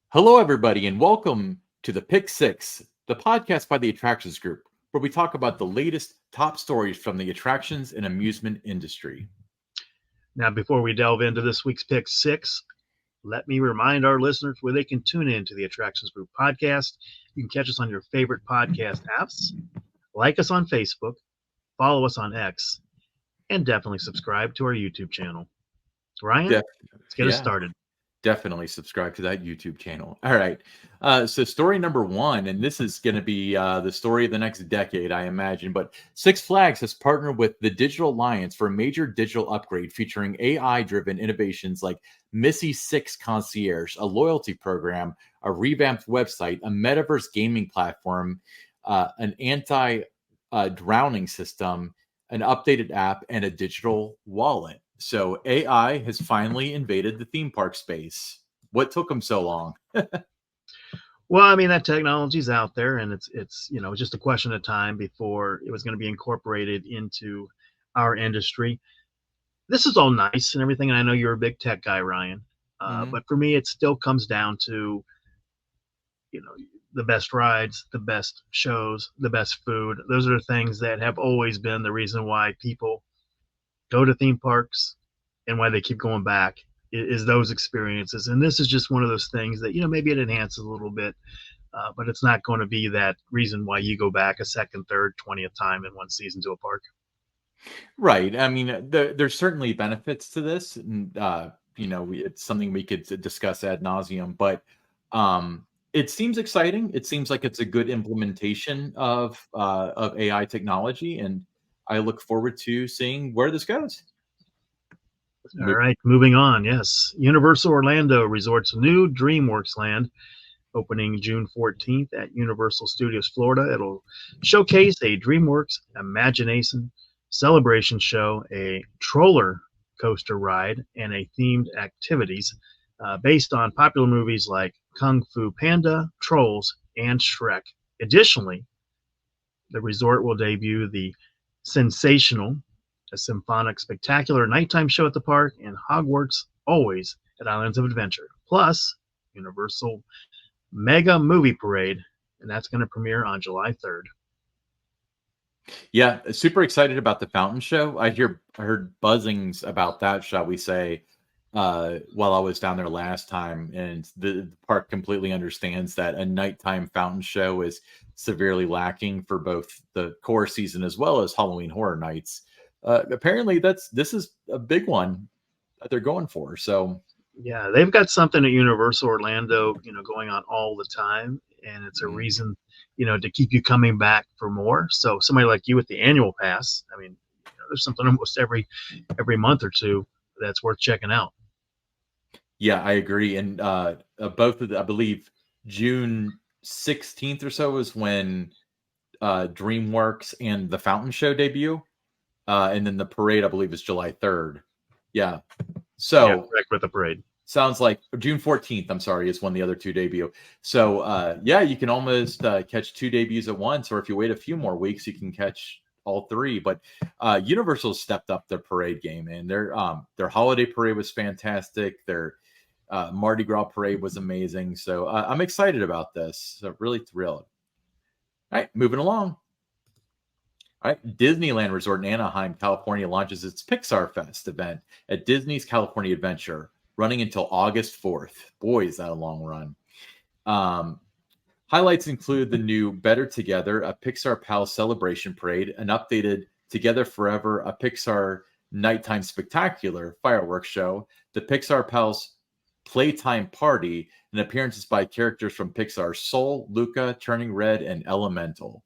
Hello, everybody, and welcome to the Pick Six, the podcast by the Attractions Group, where we talk about the latest top stories from the attractions and amusement industry. Now, before we delve into this week's Pick Six, let me remind our listeners where they can tune in to the Attractions Group podcast. You can catch us on your favorite podcast apps, like us on Facebook, follow us on X, and definitely subscribe to our YouTube channel. Ryan, let's get us started. Definitely subscribe to that YouTube channel. All right. So story number one, and this is going to be the story of the next decade, I imagine, but Six Flags has partnered with the Digital Alliance for a major digital upgrade featuring AI-driven innovations like Missy Six Concierge, a loyalty program, a revamped website, a metaverse gaming platform, an anti-drowning system, an updated app, and a digital wallet. So AI has finally invaded the theme park space. What took them so long? Well, I mean, that technology's out there, and it's just a question of time before it was going to be incorporated into our industry. This is all nice and everything, and I know you're a big tech guy, Ryan. But for me, it still comes down to, the best rides, the best shows, the best food. Those are the things that have always been the reason why people go to theme parks and why they keep going back is those experiences. And this is just one of those things that, maybe it enhances a little bit, but it's not going to be that reason why you go back a second, third, 20th time in one season to a park. Right. I mean, there's certainly benefits to this. And, it's something we could discuss ad nauseum, but it seems exciting. It seems like it's a good implementation of AI technology. And I look forward to seeing where this goes. All right, moving on. Yes, Universal Orlando Resort's new Dreamworks land, opening June 14th at Universal Studios Florida. It'll showcase a Dreamworks Imagination celebration show, a roller coaster ride, and a themed activities based on popular movies like Kung Fu Panda, Trolls, and Shrek. Additionally, the resort will debut the Sensational, a symphonic spectacular nighttime show at the park, and Hogwarts Always at Islands of Adventure, plus Universal Mega Movie Parade, and that's going to premiere on July 3rd. Yeah, super excited about the fountain show. I heard buzzings about that, shall we say, while I was down there last time, and the park completely understands that a nighttime fountain show is severely lacking for both the core season as well as Halloween Horror Nights. Apparently, this is a big one that they're going for. So yeah, they've got something at Universal Orlando, going on all the time, and it's a reason, to keep you coming back for more. So somebody like you with the annual pass, I mean, there's something almost every month or two that's worth checking out. Yeah, I agree. And both of I believe June 16th or so is when DreamWorks and the Fountain Show debut. And then the parade, I believe, is July 3rd. Yeah. So correct with the parade. Sounds like June 14th, I'm sorry, is when the other two debut. So yeah, you can almost catch two debuts at once, or if you wait a few more weeks, you can catch all three. But Universal stepped up their parade game, and their holiday parade was fantastic. Their Mardi Gras parade was amazing. So I'm excited about this. So really thrilled. All right, moving along. All right, Disneyland Resort in Anaheim, California launches its Pixar Fest event at Disney's California Adventure, running until August 4th. Boy, is that a long run. Highlights include the new Better Together, a Pixar Pals celebration parade, an updated Together Forever, a Pixar nighttime spectacular fireworks show, the Pixar Pals Playtime Party, and appearances by characters from Pixar Soul, Luca, Turning Red, and Elemental.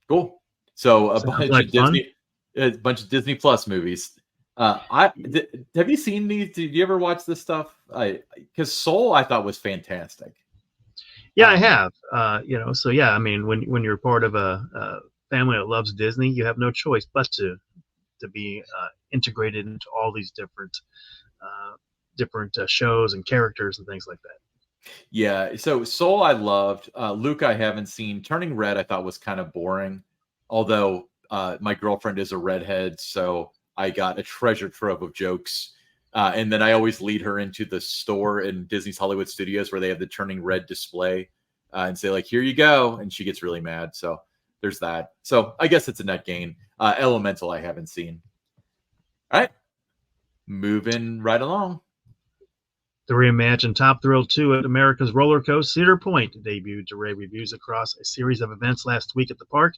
Cool. So a bunch of Disney Plus movies. Have you seen these? Did you ever watch this stuff? Because Soul I thought was fantastic. Yeah, I have. So yeah, I mean, when you're part of a family that loves Disney, you have no choice but to be integrated into all these different shows and characters and things like that. Yeah, so Soul I loved. Luke I haven't seen. Turning Red I thought was kind of boring, although my girlfriend is a redhead, so I got a treasure trove of jokes. And then I always lead her into the store in Disney's Hollywood Studios where they have the turning red display and say, like, here you go. And she gets really mad. So there's that. So I guess it's a net gain. Elemental I haven't seen. All right. Moving right along. The reimagined Top Thrill 2 at America's Roller Coaster Cedar Point debuted to rave reviews across a series of events last week at the park,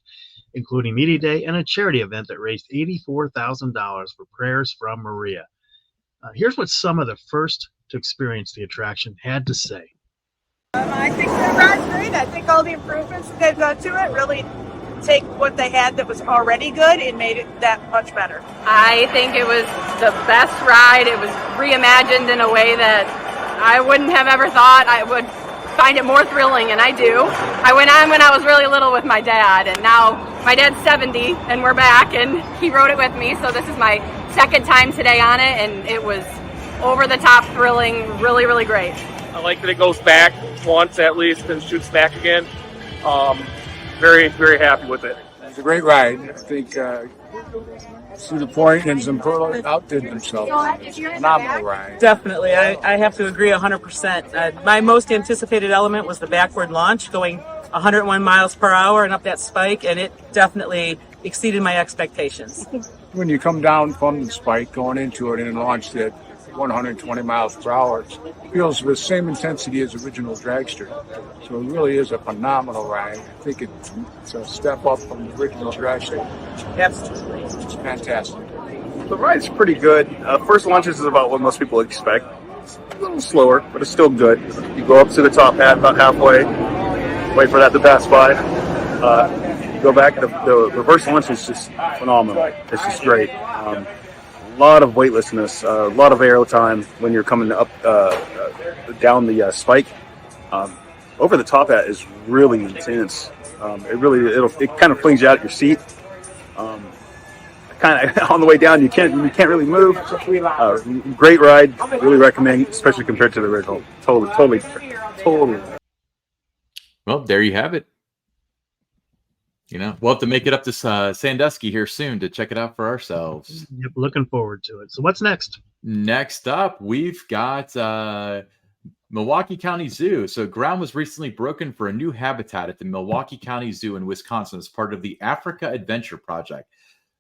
including Media Day and a charity event that raised $84,000 for Prayers from Maria. Here's what some of the first to experience the attraction had to say. I think the ride's great. I think all the improvements that they've done to it really take what they had that was already good and made it that much better. I think it was the best ride. It was reimagined in a way that I wouldn't have ever thought. I would find it more thrilling, and I do. I went on when I was really little with my dad, and now my dad's 70, and we're back, and he rode it with me, so this is my second time today on it, and it was over the top thrilling, really, really great. I like that it goes back once at least and shoots back again. Very, very happy with it. It's a great ride. I think Cedar Point and Zamperla outdid themselves. Phenomenal ride. Definitely. I have to agree 100%. My most anticipated element was the backward launch, going 101 miles per hour and up that spike, and it definitely exceeded my expectations. When you come down from the spike, going into it and launched at 120 miles per hour, it feels the same intensity as original Dragster. So it really is a phenomenal ride. I think it's a step up from the original Dragster. Absolutely. It's fantastic. The ride's pretty good. First launches is about what most people expect. It's a little slower, but it's still good. You go up to the top hat about halfway, wait for that to pass by. You go back. The reverse launch is just phenomenal. It's just great. A lot of weightlessness, a lot of aero time when you're coming up down the spike. Over the top hat is really intense. It kind of flings you out of your seat. Kind of on the way down, you can't really move. Great ride, really recommend, especially compared to the original. Totally. Well, there you have it. You know, we'll have to make it up to Sandusky here soon to check it out for ourselves. Yep, looking forward to it. So what's next? Next up, we've got Milwaukee County Zoo. So ground was recently broken for a new habitat at the Milwaukee County Zoo in Wisconsin as part of the Africa Adventure Project.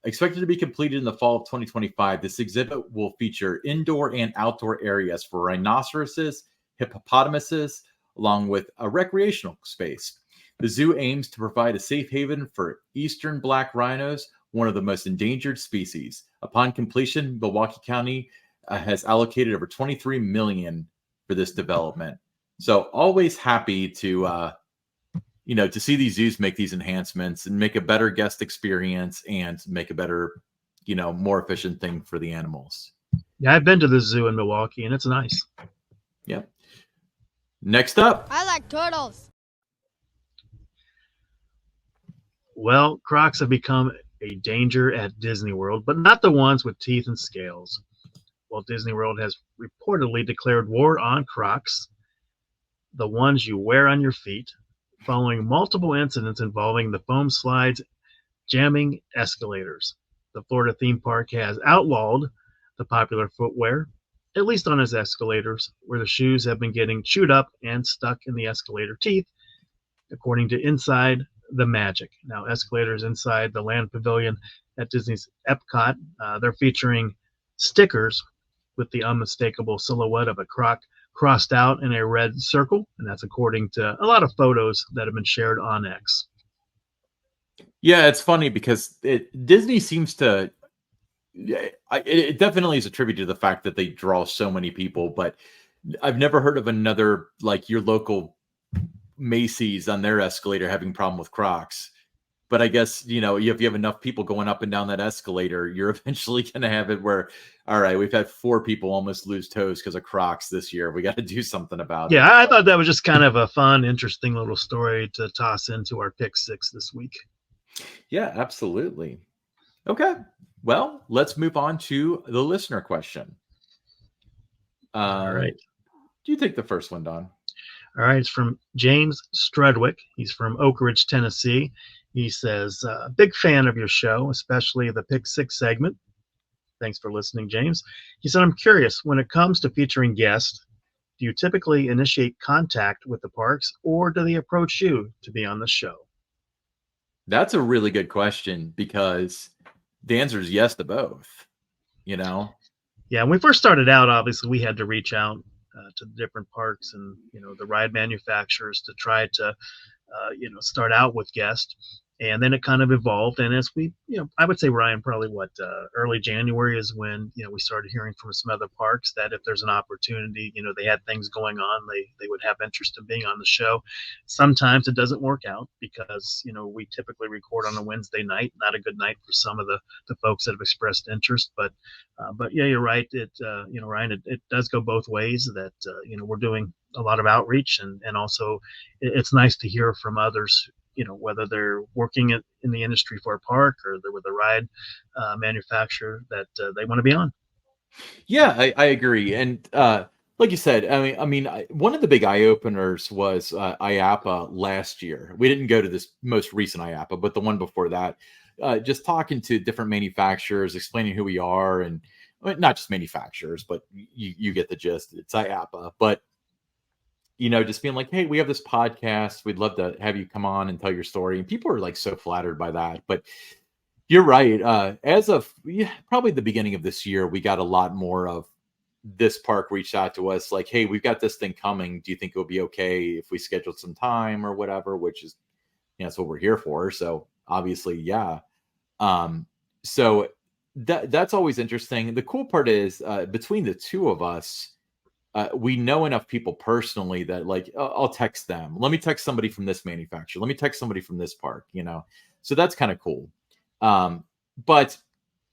Expected to be completed in the fall of 2025, this exhibit will feature indoor and outdoor areas for rhinoceroses, hippopotamuses, along with a recreational space. The zoo aims to provide a safe haven for eastern black rhinos, one of the most endangered species. Upon completion, Milwaukee County has allocated over $23 million for this development. So always happy to, to see these zoos make these enhancements and make a better guest experience and make a better, more efficient thing for the animals. Yeah, I've been to the zoo in Milwaukee, and it's nice. Yep. Next up. I like turtles. Well, crocs have become a danger at Disney World, but not the ones with teeth and scales. Walt Disney World has reportedly declared war on crocs, the ones you wear on your feet, following multiple incidents involving the foam slides jamming escalators. The Florida theme park has outlawed the popular footwear, at least on its escalators, where the shoes have been getting chewed up and stuck in the escalator teeth, according to Inside the Magic. Now, escalators inside the Land Pavilion at Disney's Epcot, they're featuring stickers with the unmistakable silhouette of a croc crossed out in a red circle, and that's according to a lot of photos that have been shared on X. Yeah, it's funny because Disney seems to. It definitely is attributed to the fact that they draw so many people, but I've never heard of another like your local Macy's on their escalator having a problem with Crocs. But I guess, if you have enough people going up and down that escalator, you're eventually going to have it where, all right, we've had 4 people almost lose toes because of Crocs this year. We got to do something about it. Yeah, I thought that was just kind of a fun, interesting little story to toss into our Pick 6 this week. Yeah, absolutely. Okay. Well, let's move on to the listener question. All right. Do you take the first one, Don? All right. It's from James Strudwick. He's from Oak Ridge, Tennessee. He says, big fan of your show, especially the Pick 6 segment. Thanks for listening, James. He said, I'm curious, when it comes to featuring guests, do you typically initiate contact with the parks, or do they approach you to be on the show? That's a really good question because the answer is yes to both, you know? Yeah, when we first started out, obviously we had to reach out to the different parks and the ride manufacturers to try to start out with guests. And then it kind of evolved. And as we, I would say, Ryan, probably early January is when, we started hearing from some other parks that if there's an opportunity, they had things going on, they would have interest in being on the show. Sometimes it doesn't work out because, we typically record on a Wednesday night, not a good night for some of the folks that have expressed interest. But yeah, you're right. Ryan, it does go both ways that, we're doing a lot of outreach and also it's nice to hear from others, whether they're working in the industry for a park or they're with a ride manufacturer that they want to be on. Yeah, I agree. And like you said, one of the big eye openers was IAPA last year. We didn't go to this most recent IAPA, but the one before that, just talking to different manufacturers, explaining who we are, and not just manufacturers, but you get the gist. It's IAPA, but just being like, hey, we have this podcast. We'd love to have you come on and tell your story. And people are like so flattered by that. But you're right. As of probably the beginning of this year, we got a lot more of this park reached out to us like, hey, we've got this thing coming. Do you think it'll be okay if we scheduled some time or whatever? Which is, that's what we're here for. So obviously, yeah. So that's always interesting. The cool part is between the two of us, we know enough people personally that like I'll text them. Let me text somebody from this manufacturer. Let me text somebody from this park. So that's kind of cool. But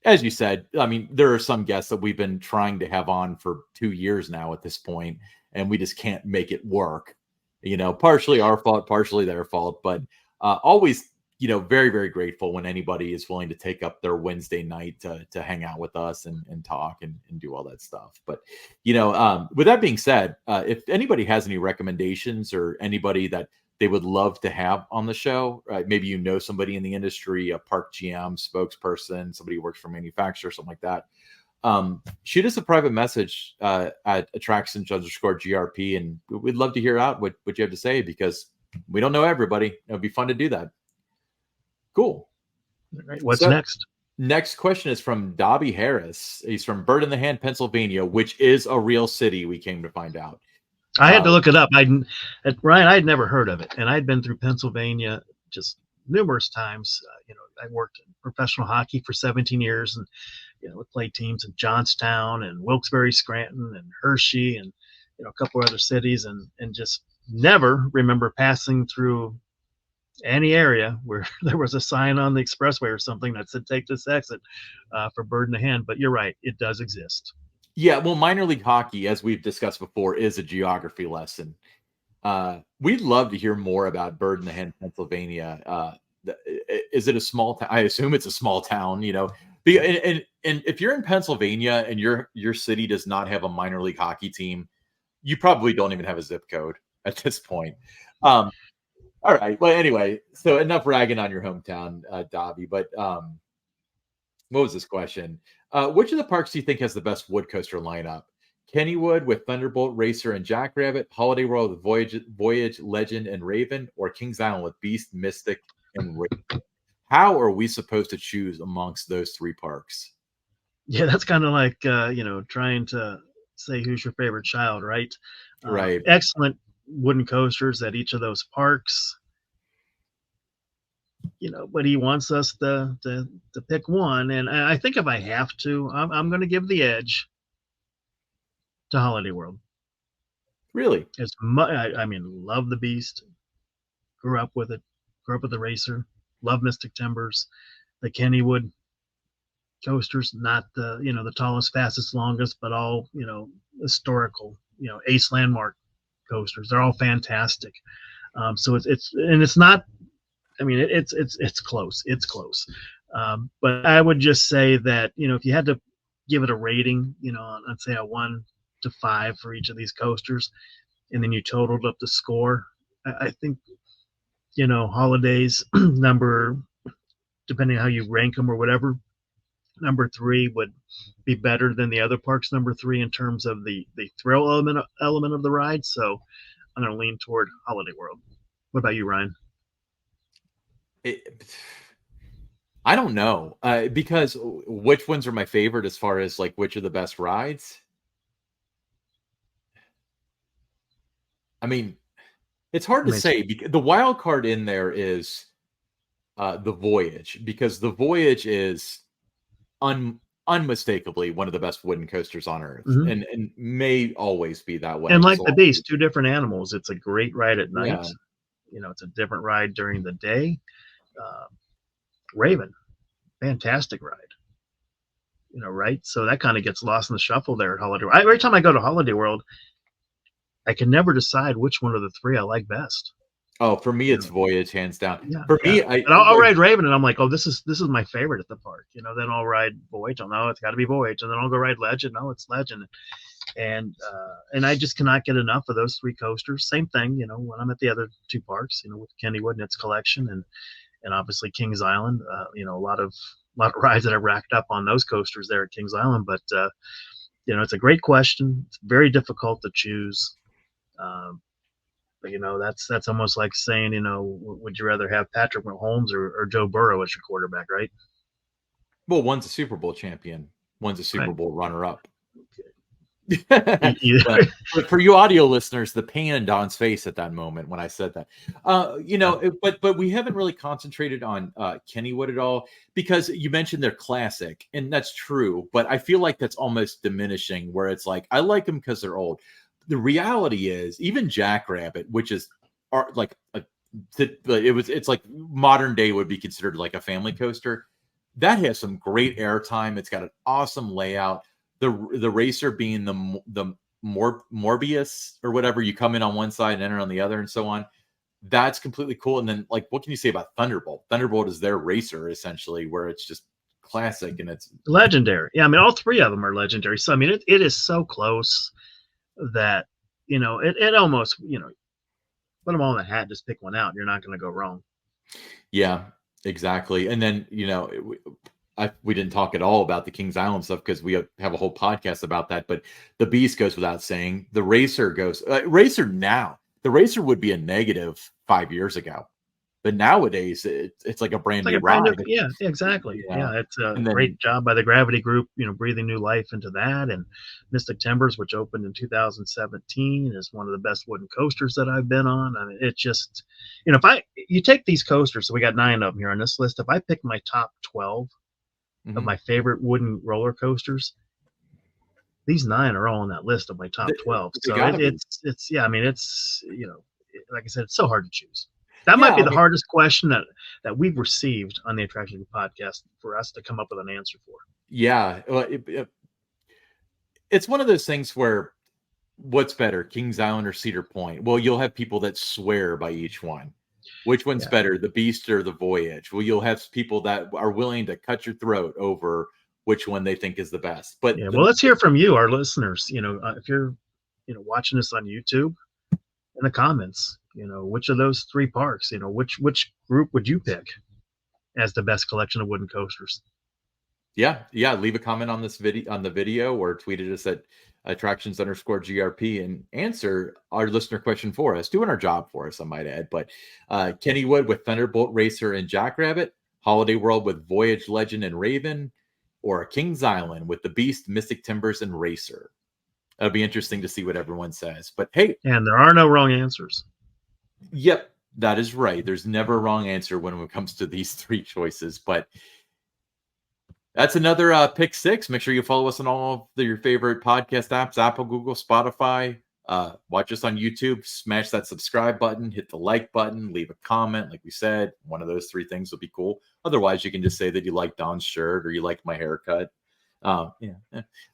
as you said, there are some guests that we've been trying to have on for 2 years now at this point, and we just can't make it work. Partially our fault, partially their fault, but always very, very grateful when anybody is willing to take up their Wednesday night to hang out with us and talk and do all that stuff. But, with that being said, if anybody has any recommendations or anybody that they would love to have on the show, maybe somebody in the industry, a park GM, spokesperson, somebody who works for a manufacturer, something like that, shoot us a private message at attractions_GRP, and we'd love to hear out what you have to say because we don't know everybody. It would be fun to do that. Cool. All right, what's next? Next question is from Dobby Harris. He's from Bird in the Hand, Pennsylvania, which is a real city, we came to find out. I had to look it up. Ryan, I'd never heard of it, and I'd been through Pennsylvania just numerous times. I worked in professional hockey for 17 years, and we played teams in Johnstown and Wilkes-Barre, Scranton, and Hershey, and a couple other cities, and just never remember passing through any area where there was a sign on the expressway or something that said take this exit for Bird in the Hand. But you're right, it does exist. Yeah, well, minor league hockey, as we've discussed before, is a geography lesson. We'd love to hear more about Bird in the Hand, Pennsylvania. Is it a small town? I assume it's a small town, and if you're in Pennsylvania and your city does not have a minor league hockey team, you probably don't even have a zip code at this point. All right. Well, anyway, so enough ragging on your hometown, Dobby. But what was this question? Which of the parks do you think has the best wood coaster lineup? Kennywood with Thunderbolt, Racer, and Jackrabbit, Holiday World with Voyage, Legend, and Raven, or Kings Island with Beast, Mystic, and Raven? How are we supposed to choose amongst those three parks? Yeah, that's kind of like trying to say who's your favorite child, right? Right. Excellent wooden coasters at each of those parks, but he wants us to pick one, and I think if I have to, I'm going to give the edge to Holiday World. Really? Love the Beast, grew up with the Racer, love Mystic Timbers, the Kennywood coasters, not the tallest, fastest, longest, but all historical, ace landmark coasters. They're all fantastic. So it's not. It's close. It's close. But I would just say that if you had to give it a rating, I'd say a 1 to 5 for each of these coasters, and then you totaled up the score. I think Holidays number, depending on how you rank them or whatever, number 3 would be better than the other parks number 3 in terms of the thrill element of the ride. So I'm going to lean toward Holiday World. What about you, Ryan? I don't know, because which ones are my favorite as far as like which are the best rides? I mean, it's hard to say because the wild card in there is the Voyage, because the Voyage is unmistakably one of the best wooden coasters on Earth, and may always be that way. And like the Beast, 2 different animals. It's a great ride at night. Yeah. You know, it's a different ride during the day. Raven, fantastic ride. You know, right? So that kind of gets lost in the shuffle there at Holiday World. Every time I go to Holiday World, I can never decide which one of the 3 I like best. Oh, for me, it's Voyage, hands down. Yeah, for me, I'll ride Raven, and I'm like, oh, this is my favorite at the park. You know, then I'll ride Voyage. I'll know it's got to be Voyage, and then I'll go ride Legend. No, it's Legend, and I just cannot get enough of those 3 coasters. Same thing, you know, when I'm at the other 2 parks, you know, with Kennywood and its collection, and obviously Kings Island. You know, a lot of rides that I've racked up on those coasters there at Kings Island. But you know, it's a great question. It's very difficult to choose. But, you know, that's almost like saying, you know, would you rather have Patrick Mahomes or Joe Burrow as your quarterback, right? Well, one's a Super Bowl champion, one's a Super Bowl runner-up. Okay. But for you audio listeners, the pain in Don's face at that moment when I said that, you know, but we haven't really concentrated on Kennywood at all, because you mentioned they're classic, and that's true. But I feel like that's almost diminishing, where it's like I like them because they're old. The reality is, even Jackrabbit, which is like it's like modern day would be considered like a family coaster, that has some great airtime. It's got an awesome layout. The racer being the Morbius or whatever, you come in on one side and enter on the other, and so on. That's completely cool. And then, like, what can you say about Thunderbolt? Thunderbolt is their racer essentially, where it's just classic and it's legendary. Yeah, I mean, all 3 of them are legendary. So I mean, it is so close that, you know, it almost, you know, put them all in the hat, just pick one out. You're not going to go wrong. Yeah, exactly. And then, you know, we didn't talk at all about the Kings Island stuff because we have a whole podcast about that. But the Beast goes without saying. The Racer goes Racer now. The Racer would be a negative 5 years ago, but nowadays it's like a brand new ride. Yeah, exactly. Yeah, it's a great job by the Gravity Group, you know, breathing new life into that. And Mystic Timbers, which opened in 2017, is one of the best wooden coasters that I've been on. I mean, it just, you know, if you take these coasters, so we got 9 of them here on this list. If I pick my top 12 of my favorite wooden roller coasters, these 9 are all on that list of my top 12. So it's yeah, I mean, it's, you know, like I said, it's so hard to choose. That might be the hardest question that we've received on the Attraction podcast for us to come up with an answer for. Yeah, well, it's one of those things where what's better, Kings Island or Cedar Point? Well, you'll have people that swear by each one. Which one's better, the Beast or the Voyage? Well, you'll have people that are willing to cut your throat over which one they think is the best. But well, let's hear from you, our listeners. You know, if you're, you know, watching this on YouTube, in the comments, you know, which of those 3 parks, you know, which group would you pick as the best collection of wooden coasters? Yeah, leave a comment on this video or tweet at us at attractions_GRP and answer our listener question for us, doing our job for us, I might add. But Kennywood with Thunderbolt Racer and Jackrabbit, Holiday World with Voyage, Legend, and Raven, or Kings Island with the Beast, Mystic Timbers, and Racer. It'll be interesting to see what everyone says. But hey, and there are no wrong answers. Yep, that is right. There's never a wrong answer when it comes to these 3 choices. But that's another Pick 6. Make sure you follow us on all of your favorite podcast apps, Apple, Google, Spotify. Watch us on YouTube. Smash that subscribe button. Hit the like button. Leave a comment. Like we said, one of those 3 things would be cool. Otherwise, you can just say that you like Don's shirt or you like my haircut. But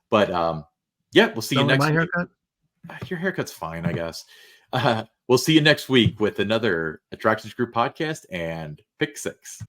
we'll see you next week. Haircut? Your haircut's fine, I guess. We'll see you next week with another Attractions Group podcast and Pick 6.